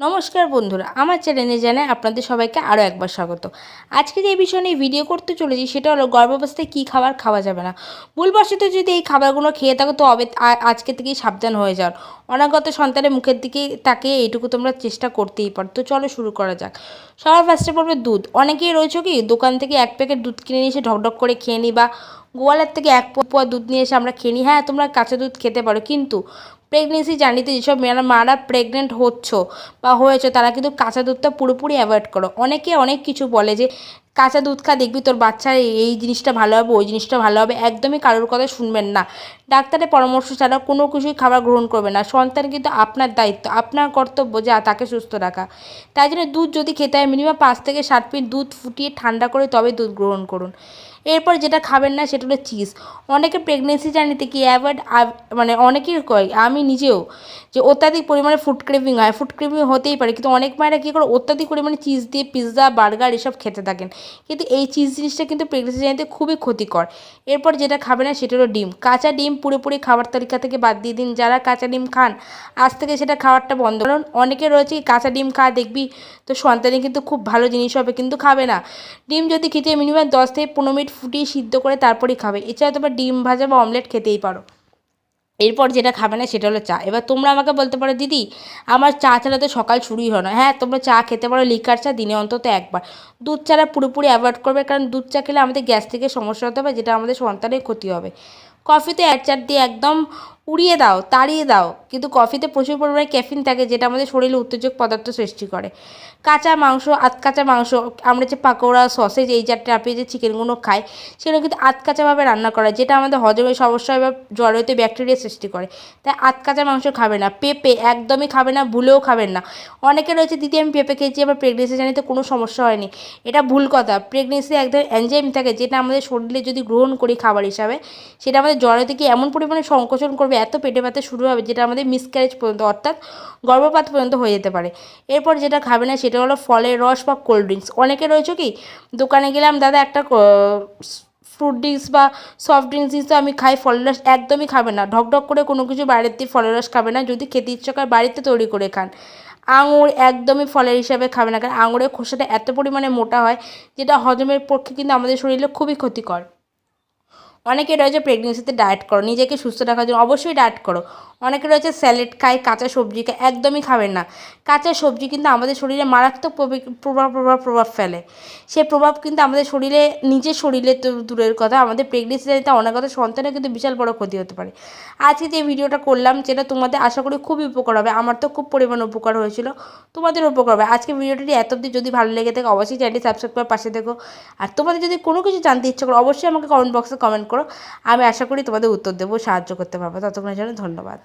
নমস্কার বন্ধুরা, আমার চ্যানেলে জানাই আপনাদের সবাইকে আরও একবার স্বাগত। আজকে যে বিষয় নিয়ে ভিডিও করতে চলেছি সেটা হলো গর্ভাবস্থায় কী খাবার খাওয়া যাবে না। ভুলবশত যদি এই খাবারগুলো খেয়ে থাকো তো আজকে থেকেই সাবধান হয়ে যাও। অনাগত সন্তানের মুখের দিকে তাকিয়ে এইটুকু তোমরা চেষ্টা করতেই পারো। তো চলো শুরু করা যাক। সবার ফার্স্টে পড়বে দুধ। অনেকেই রয়েছে কি দোকান থেকে এক প্যাকেট দুধ কিনে নিয়ে এসে ঢকঢক করে খেয়ে নিই, বা গোয়ালের থেকে এক পোয়া দুধ নিয়ে এসে আমরা খেয়ে নিই। হ্যাঁ, তোমরা কাঁচা দুধ খেতে পারো, কিন্তু প্রেগনেন্সি জার্নিতে যেসব মারা প্রেগনেন্ট হচ্ছ বা হয়েছে তারা কিন্তু কাঁচা দুধটা পুরোপুরি অ্যাভয়েড করো। অনেকে অনেক কিছু বলে যে কাঁচা দুধ খা, দেখবি তোর বাচ্চার এই জিনিসটা ভালো হবে, ওই জিনিসটা ভালো হবে। একদমই কারোর কথা শুনবেন না। ডাক্তারের পরামর্শ ছাড়া কোনো কিছুই খাবার গ্রহণ করবে না। সন্তান কিন্তু আপনার দায়িত্ব, আপনার কর্তব্য যে তাকে সুস্থ রাখা। তাই জন্য দুধ যদি খেতে হয় মিনিমাম 5 থেকে 7 মিনিট দুধ ফুটিয়ে ঠান্ডা করে তবে দুধ গ্রহণ করুন। এরপর যেটা খাবেন না সেটা হলো চিজ। অনেকে প্রেগনেন্সি জার্নিতে কি অ্যাভয়েড, মানে অনেকেই কয়, আমি নিজেও, যে অত্যাধিক পরিমাণে ফুড ক্রেভিং হয়। ফুড ক্রেভিং হতেই পারে, কিন্তু অনেক মায়েরা কী করে অত্যাধিক পরিমাণে চিজ দিয়ে পিৎজা বার্গার এসব খেতে থাকেন। কিন্তু এই চিজ জিনিসটা কিন্তু প্রেগনেন্সি জার্নিতে খুবই ক্ষতিকর। এরপর যেটা খাবে না সেটা হলো ডিম। কাঁচা ডিম পুরোপুরি খাবার তালিকা থেকে বাদ দিয়ে দিন। যারা কাঁচা ডিম খান আজ থেকে সেটা খাওয়ারটা বন্ধ। কারণ অনেকে রয়েছে কাঁচা ডিম খাওয়া দেখবি তো সন্তানে কিন্তু খুব ভালো জিনিস হবে, কিন্তু খাবে না। ডিম যদি খেতে মিনিমাম 10 থেকে 15 মিনিট ফুটিয়ে সিদ্ধ করে তারপরেই খাবে। এছাড়া তোমরা ডিম ভাজা বা অমলেট খেতেই পারো। এরপর যেটা খাবে না সেটা হলো চা। এবার তোমরা আমাকে বলতে পারো, দিদি আমার চা ছাড়া তো সকাল শুরুই হয় না। হ্যাঁ, তোমরা চা খেতে পারো, লিকার চা দিনে অন্তত একবার। দুধ চাটা পুরোপুরি অ্যাভয়েড করবে, কারণ দুধ চা খেলে আমাদের গ্যাস্ট্রিকের সমস্যা হতে পারে, যেটা আমাদের সন্তানের ক্ষতি হবে। কফিতে 1 4 দিয়ে একদম উড়িয়ে দাও, তাড়িয়ে দাও, কিন্তু কফিতে প্রচুর পরিমাণে ক্যাফিন থাকে, যেটা আমাদের শরীরে উত্তেজক পদার্থ সৃষ্টি করে। কাঁচা মাংস, কাঁচা মাংস, আমরা যে পাকোড়া সসেজ এই টাইপের যে চিকেনগুলো খাই সেগুলো কিন্তু কাঁচাভাবে রান্না করা, যেটা আমাদের হজমের সমস্যা বা জরায়ুতে ব্যাকটেরিয়া সৃষ্টি করে। তাই কাঁচা মাংস খাবে না। পেঁপে একদমই খাবে না, ভুলেও খাবেন না। অনেকে রয়েছে, দিদি আমি পেঁপে খেয়েছি, আমার প্রেগনেন্সি জার্নিতে কোনো সমস্যা হয়নি। এটা ভুল কথা। প্রেগনেন্সি এক ধরনের এনজাইম থাকে, যেটা আমাদের শরীরে যদি গ্রহণ করি খাবার হিসাবে, সেটা আমাদের জরায়ুতে এমন পরিমাণে সংকোচন করবে, এত পেটে ব্যথা শুরু হবে, যেটা আমাদের মিসক্যারেজ পর্যন্ত, অর্থাৎ গর্ভপাত পর্যন্ত হয়ে যেতে পারে। এরপর যেটা খাবে না সেটা হলো ফলের রস বা কোল্ড ড্রিঙ্কস। অনেকে রয়েছে কি দোকানে গেলাম, দাদা একটা ফ্রুট ড্রিঙ্কস বা সফট ড্রিঙ্কস তো আমি খাই, ফলের রস একদমই খাবে না। ঢকঢক করে কোনো কিছু বাইরের দিয়ে ফলের রস খাবে না। যদি খেতে ইচ্ছা করে বাড়িতে তৈরি করে খান। আঙুর একদমই ফলের হিসাবে খাবে না, কারণ আঙুরের খোসাটা এত পরিমাণে মোটা হয়, যেটা হজমের পক্ষে কিন্তু আমাদের শরীরে খুবই ক্ষতিকর। অনেকে রয়েছে প্রেগনেন্সিতে ডায়েট করো, নিজেকে সুস্থ রাখার জন্য অবশ্যই ডায়েট করো। অনেকে রয়েছে স্যালাড খায়, কাঁচা সবজি খায়, একদমই খাবেন না। কাঁচা সবজি কিন্তু আমাদের শরীরে মারাত্মক প্রভাব ফেলে। সে প্রভাব কিন্তু আমাদের শরীরে, নিজের শরীরে তো দূরের কথা, আমাদের প্রেগনেন্সিতে অনাগত সন্তানের কিন্তু বিশাল বড় ক্ষতি হতে পারে। আজকে যে ভিডিওটা করলাম সেটা তোমাদের আশা করি খুবই উপকার হবে। আমার তো খুব পরিমাণে উপকার হয়েছিল, তোমাদের উপকার হবে। আজকে ভিডিওটি এত অবধি যদি ভালো লেগে থাকে অবশ্যই চ্যানেলটি সাবস্ক্রাইব করে পাশে দেখো। আর তোমাদের যদি কোনো কিছু জানতে ইচ্ছা করো অবশ্যই আমাকে কমেন্ট বক্সে কমেন্ট করো। আমি আশা করি তোমাদের উত্তর দেবো, সাহায্য করতে পারবো। ততক্ষণের জন্য ধন্যবাদ।